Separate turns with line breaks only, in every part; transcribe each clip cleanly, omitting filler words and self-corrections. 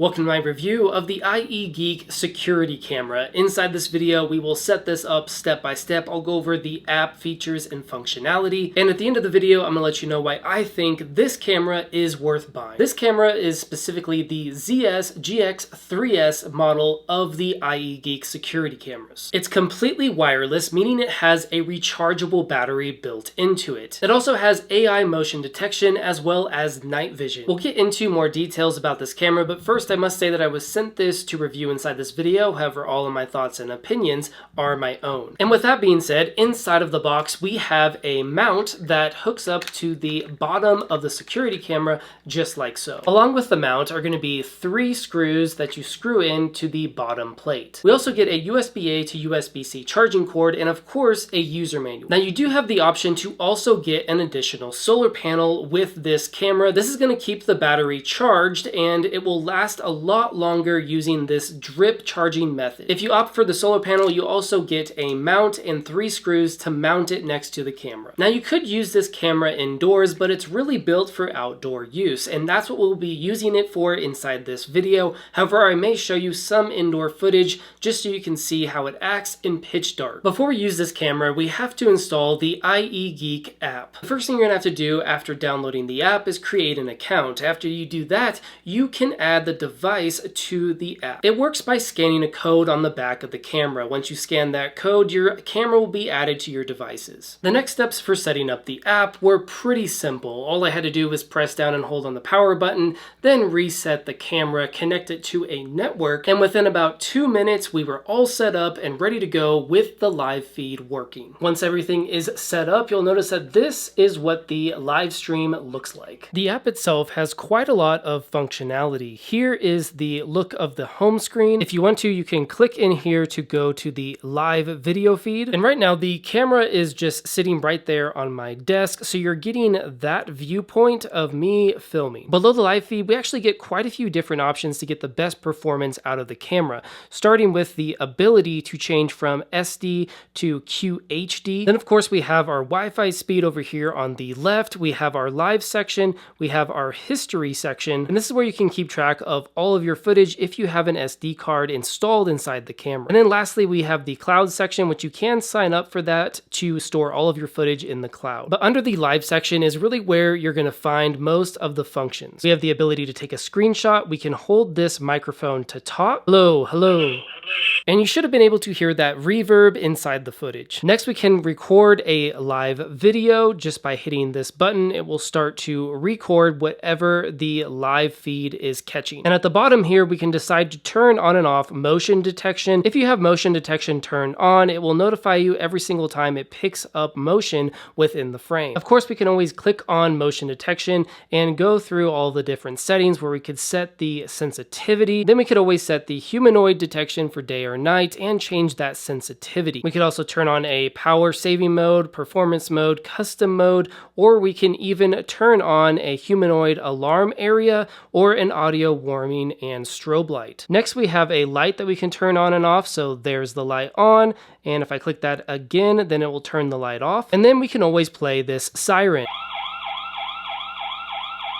Welcome to my review of the ieGeek security camera. Inside this video, we will set this up step by step. I'll go over the app features and functionality. And at the end of the video, I'm gonna let you know why I think this camera is worth buying. This camera is specifically the ZS-GX3S model of the ieGeek security cameras. It's completely wireless, meaning it has a rechargeable battery built into it. It also has AI motion detection as well as night vision. We'll get into more details about this camera, but first I must say that I was sent this to review inside this video, however all of my thoughts and opinions are my own. And with that being said, inside of the box we have a mount that hooks up to the bottom of the security camera just like so. Along with the mount are going to be 3 screws that you screw in to the bottom plate. We also get a USB-A to USB-C charging cord and of course a user manual. Now you do have the option to also get an additional solar panel with this camera. This is going to keep the battery charged and it will last a lot longer using this drip charging method. If you opt for the solar panel, you also get a mount and 3 screws to mount it next to the camera. Now you could use this camera indoors, but it's really built for outdoor use, and that's what we'll be using it for inside this video. However, I may show you some indoor footage just so you can see how it acts in pitch dark. Before we use this camera, we have to install the ieGeek app. The first thing you're gonna have to do after downloading the app is create an account. After you do that, you can add the device to the app. It works by scanning a code on the back of the camera. Once you scan that code, your camera will be added to your devices. The next steps for setting up the app were pretty simple. All I had to do was press down and hold on the power button, then reset the camera, connect it to a network, and within about 2 minutes we were all set up and ready to go with the live feed working. Once everything is set up, you'll notice that this is what the live stream looks like. The app itself has quite a lot of functionality. Here is the look of the home screen. If you want to, you can click in here to go to the live video feed. And right now the camera is just sitting right there on my desk, so you're getting that viewpoint of me filming. Below the live feed, we actually get quite a few different options to get the best performance out of the camera, starting with the ability to change from SD to QHD. Then of course we have our Wi-Fi speed over here on the left, we have our live section, we have our history section, and this is where you can keep track of all of your footage if you have an SD card installed inside the camera. And then lastly, we have the cloud section, which you can sign up for that to store all of your footage in the cloud. But under the live section is really where you're going to find most of the functions. We have the ability to take a screenshot. We can hold this microphone to talk. Hello, hello. And you should have been able to hear that reverb inside the footage. Next, we can record a live video just by hitting this button. It will start to record whatever the live feed is catching. And at the bottom here, we can decide to turn on and off motion detection. If you have motion detection turned on, it will notify you every single time it picks up motion within the frame. Of course, we can always click on motion detection and go through all the different settings where we could set the sensitivity. Then we could always set the humanoid detection for day or night and change that sensitivity. We could also turn on a power saving mode, performance mode, custom mode, or we can even turn on a humanoid alarm area or an audio warning and strobe light. Next, we have a light that we can turn on and off. So there's the light on, and if I click that again, then it will turn the light off. And then we can always play this siren.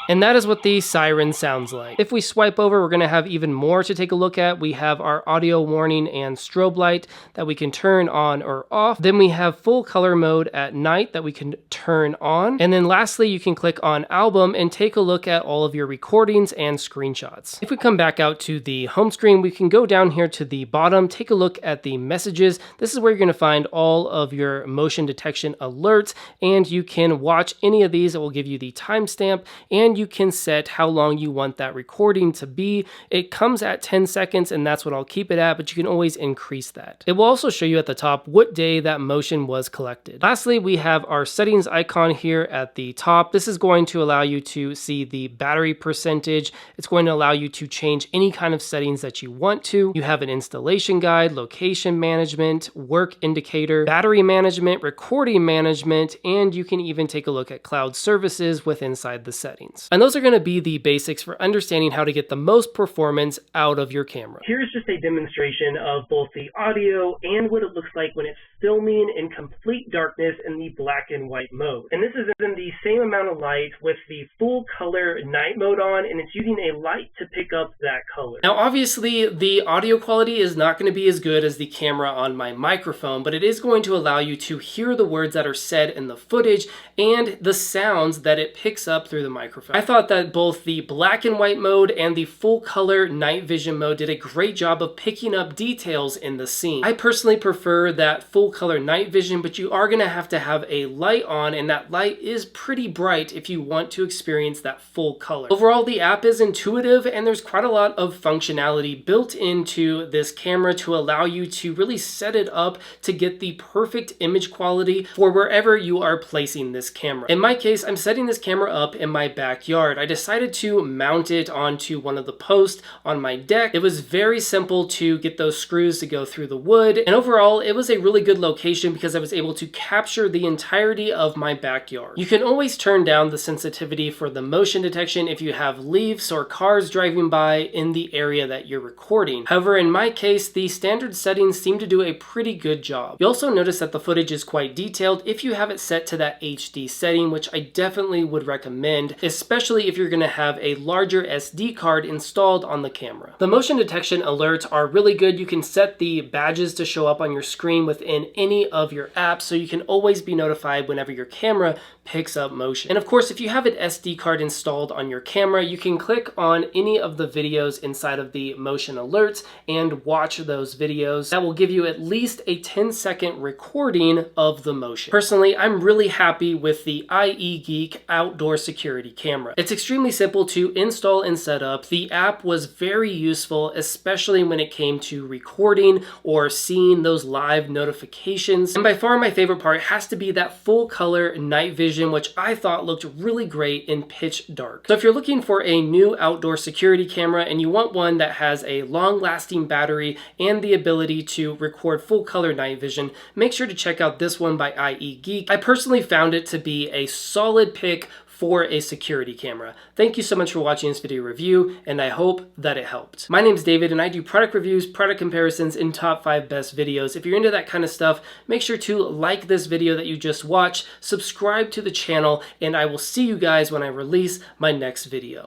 And that is what the siren sounds like. If we swipe over, we're going to have even more to take a look at. We have our audio warning and strobe light that we can turn on or off. Then we have full color mode at night that we can turn on. And then lastly, you can click on album and take a look at all of your recordings and screenshots. If we come back out to the home screen, we can go down here to the bottom, take a look at the messages. This is where you're going to find all of your motion detection alerts, and you can watch any of these. It will give you the timestamp, and you can set how long you want that recording to be. It comes at 10 seconds and that's what I'll keep it at, but you can always increase that. It will also show you at the top what day that motion was collected. Lastly, we have our settings icon here at the top. This is going to allow you to see the battery percentage. It's going to allow you to change any kind of settings that you want to. You have an installation guide, location management, work indicator, battery management, recording management, and you can even take a look at cloud services with inside the settings. And those are going to be the basics for understanding how to get the most performance out of your camera. Here's just a demonstration of both the audio and what it looks like when it's filming in complete darkness in the black and white mode. And this is in the same amount of light with the full color night mode on, and it's using a light to pick up that color. Now obviously the audio quality is not going to be as good as the camera on my microphone, but it is going to allow you to hear the words that are said in the footage and the sounds that it picks up through the microphone. I thought that both the black and white mode and the full color night vision mode did a great job of picking up details in the scene. I personally prefer that full color night vision, but you are going to have a light on, and that light is pretty bright if you want to experience that full color. Overall, the app is intuitive and there's quite a lot of functionality built into this camera to allow you to really set it up to get the perfect image quality for wherever you are placing this camera. In my case, I'm setting this camera up in my backyard. I decided to mount it onto one of the posts on my deck. It was very simple to get those screws to go through the wood, and overall it was a really good location because I was able to capture the entirety of my backyard. You can always turn down the sensitivity for the motion detection if you have leaves or cars driving by in the area that you're recording. However, in my case, the standard settings seem to do a pretty good job. You also notice that the footage is quite detailed if you have it set to that HD setting, which I definitely would recommend, especially if you're going to have a larger SD card installed on the camera. The motion detection alerts are really good. You can set the badges to show up on your screen within any of your apps, so you can always be notified whenever your camera picks up motion. And of course, if you have an SD card installed on your camera, you can click on any of the videos inside of the motion alerts and watch those videos. That will give you at least a 10-second recording of the motion. Personally, I'm really happy with the ieGeek outdoor security camera. It's extremely simple to install and set up. The app was very useful, especially when it came to recording or seeing those live notifications. And by far my favorite part has to be that full color night vision, which I thought looked really great in pitch dark. So if you're looking for a new outdoor security camera and you want one that has a long-lasting battery and the ability to record full color night vision, make sure to check out this one by ieGeek. I personally found it to be a solid pick for a security camera. Thank you so much for watching this video review, and I hope that it helped. My name's David, and I do product reviews, product comparisons, and top 5 best videos. If you're into that kind of stuff, make sure to like this video that you just watched, subscribe to the channel, and I will see you guys when I release my next video.